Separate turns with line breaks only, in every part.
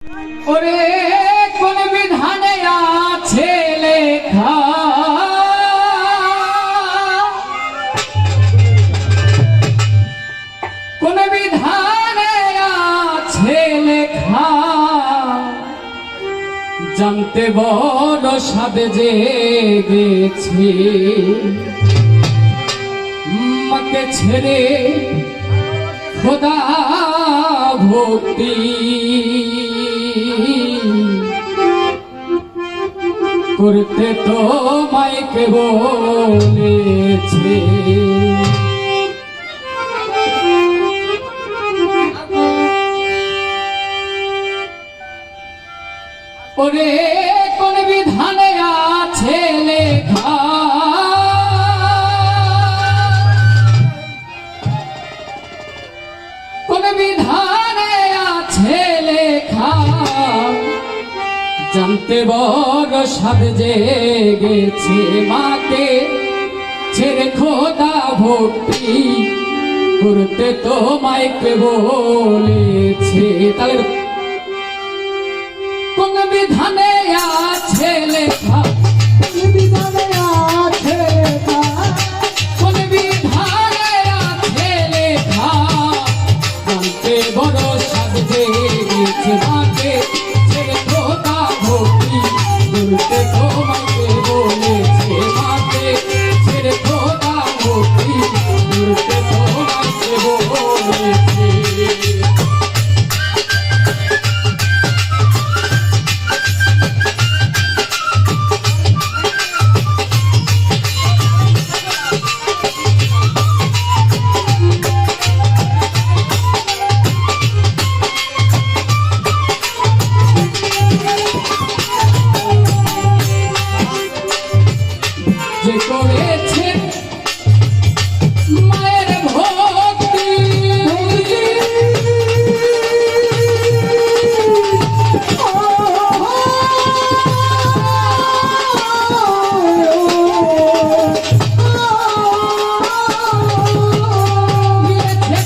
ওরে কোন বিধানে আছে লেখা, কোন বিধানে আছে লেখা, জানতে বড় সাধে জেগেছে। মাকে ছেড়ে খোদা ভক্তি করতে তো মাইকে বলেছে। ওরে কোন বিধানে আছে লেখা, কোন বিধানে আছে লেখা, জানতে বড় সাধ জেগেছে। মাকে ছেড়ে খোদা ভক্তি করতে তো মাইকে বলেছে। তাহলে কোন বিধানে আছে লেখা, কোন বিধানে আছে লেখা, কোন বিধানে আছে লেখা, জানতে বড় সাধ জেগেছে। মাকে ছেড়ে খোদা ভক্তি করতে তো মাইকে বলেছে। মাকে ছেড়ে খোদা ভক্তি করতে তো মাইকে বলেছে। যে করেছে মায়ের ভক্তি,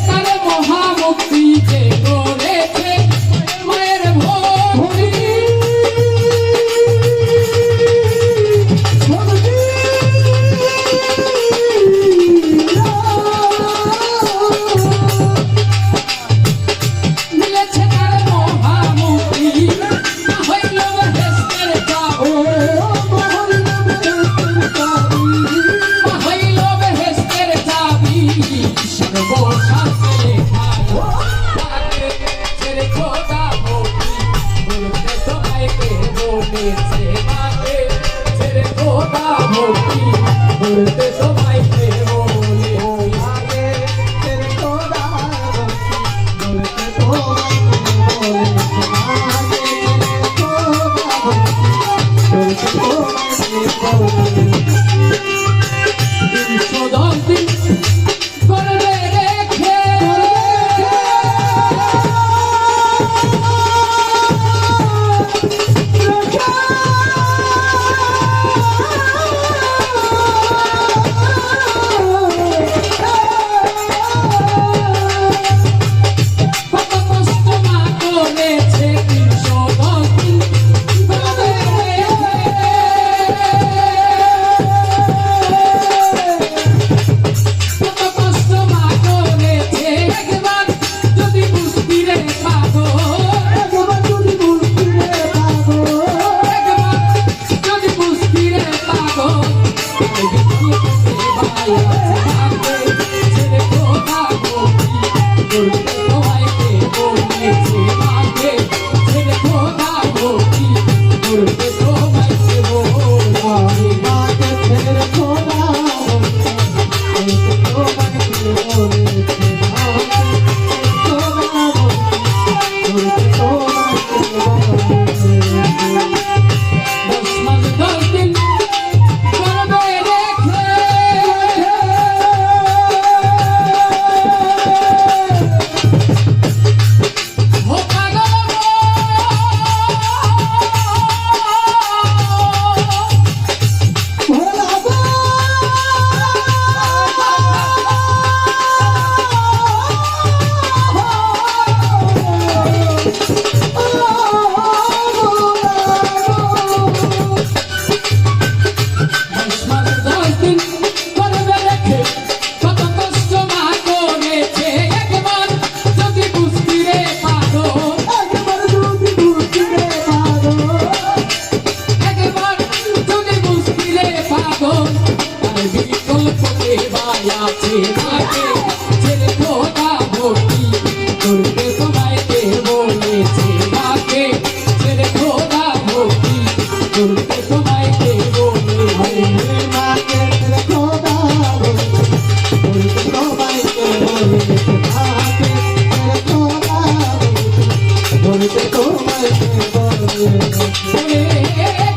তার মহামুক্তি। যে করেছে মায়ের ভক্তি, বলতে তো মাইকে বলে, আগে ছেড়ে খোদা বলতে তো বলতে তো মাইকে বলে। 310 দিন করবে রেখে,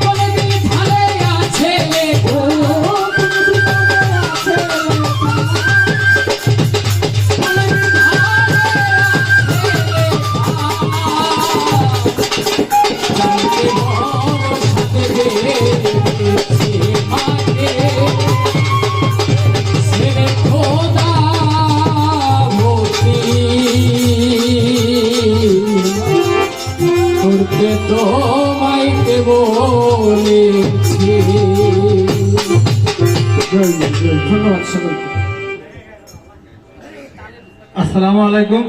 কোনদিন ভালে আছে লেখা তোমায় বলেছি।
ধন্যবাদ সকলকে। আসসালামু আলাইকুম।